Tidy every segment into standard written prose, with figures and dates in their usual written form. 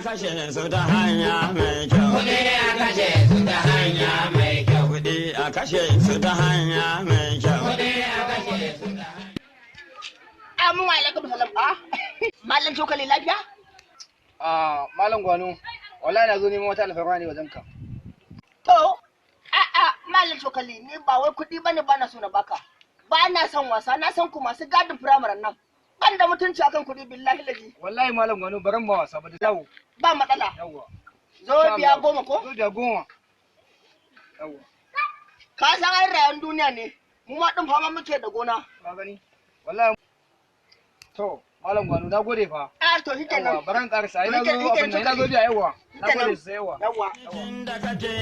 kashe su ta hanya mai kyau. Kuɗi a kashe su ta hanya mai kyau. Kuɗi a kashe su ta hanya mai kyau. Kuɗi a kashe su ta hanya. Amin wa alaikum salam. Mallan cokali lafiya? Malam Gwano, wallahi na zo neman wata alfarma ne wajen ka. To, mallan cokali ni ba wai kuɗi bane ba na so na baka. Ba na son wasa, na san ku masu gadin firamaren nan. Ban da mutunci akan kuɗi billahi laji. Wallahi Malam Gwano baran ba wasa ba da dawo. Ba matsala. Yawwa. Zo biya 10 ko? Zo biya 10. Yawwa. Ka san ai rayuwar duniya ne. Mu ma din fama muke da gona. Ka gani? Wallahi. To, Malam Gwano na gode fa. To shikenan. Yawwa, baran karsa. Ina zo abin nan. Ina zo biya yawwa. Na gode sai yawwa. Yawwa. Inda kake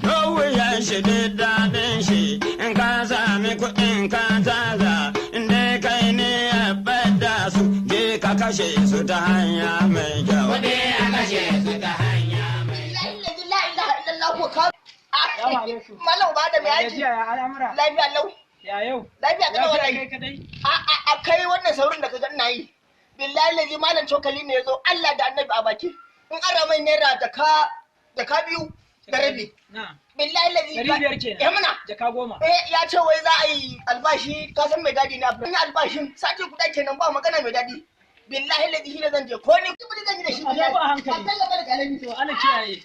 dowu ya shi daɗin shi in ka sami kuɗin ka tara inda kai ne ya bada su je ka kashe su ta hanya mai kyau. Kuɗi a kashe su ta hanya mai kyau. La ilaha illallah ko ka. Mallam ba da mai yaji. Ya al'amura. Lafiya lau. Ya yau. Lafiya kada Lafiya wallahi. kai kadai. A kai wannan saurin da ka ga ina yi. Billahi lazi malam cokali ne yazo Allah da Annabi a baki. In ara mai naira da ka biyu da rabi. Na. Billahi lazi. 500 kenan. Eh muna. Jaka 10. Ya ce wai za a yi albashi ka san mai dadi na Afirka. Albashin sati guda kenan ba magana mai dadi. Billahi lazi shi ne zan je ko ni kudi zan yi da shi. Amma ba a hankali. Allah ya barka alami To ana kiyaye.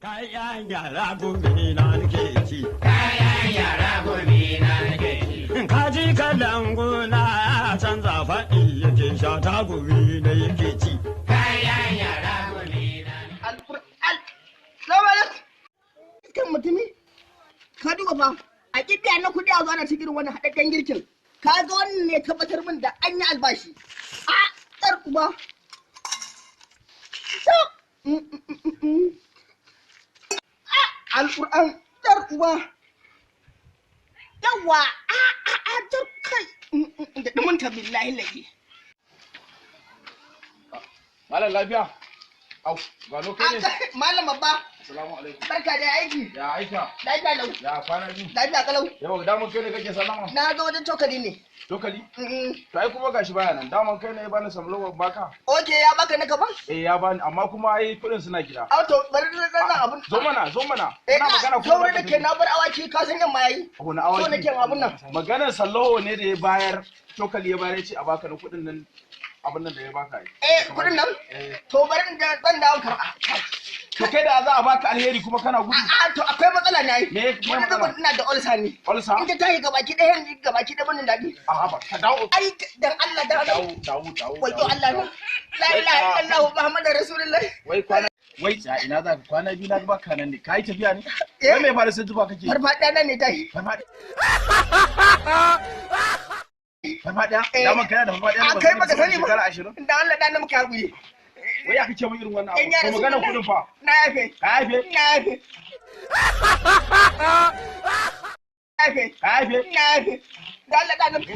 Kayan yara gobe na nake ci. Kayan yara gobe na nake ci. Kaji kalangu na canza faɗi yake sha ta gobe na yake ci. Kayan yara gobe na nake ci. Al-Qur'an. Salamu alaikum. Kan mutumi. Ka duba fa. A kibiya na kudi a zo ana cikin wani haɗaɗɗen girkin. Ka ga wannan ne tabbatar min da an yi albashi. Tsar uba. Al-Qur'an. Tsar uba. Yawa. Tsar kai. Da ɗumunta billahi lagi. Malam lafiya. Au, Gwano kai ne. Malam babba. Assalamu alaikum. Barka da aiki. Ya aika. Lafiya lau. Ya kwana biyu. Lafiya kalau. Yau daman kai ne kake sallama. Na zo wajen cokali ne. Dokali? To ai kuma gashi baya nan. Daman kai ne ya bani samlo baka. Oke ya baka na gaban? Ya bani amma kuma ai kudin suna gida. Auto bari da zan abun. Zo mana. Ina magana zo da ke na bar awaki ka san yamma yayi. Wani awaki. So nake abun nan. Maganar sallaho ne da ya bayar. Dokali ya bayar ya ce a baka na kudin nan abin nan da ya baka yi. Kudin nan? To bari da zan dawo karɓa. To kai da za a baka alheri kuma kana gudu. To akwai matsala ne ai. Me Wani zaman ina da ulsa ne. Ulsa? In ta tashi gabaki ɗaya ni gabaki ɗaya bane daɗi. A ba ka dawo. Ai dan Allah dan Allah. Dawo. Wayo Allah na. La ilaha illallah Muhammadur Rasulullahi. Wai tsaya ina za ka kwana biyu na ba ka nan ne. Kai tafiya ne? Wai me fara sai zuba kake? Farfaɗa nan ne tashi. Farfaɗa? Daman kana da farfaɗa ne ba Kai baka sani ba. shekara 20? Dan Allah dan muka haƙuri. Wai ya kace mun irin wannan abu. Ko magana kudin fa? Na yafe. Ka yafe? Na yafe. Ka yafe? Na yafe. Dan Allah dan muka.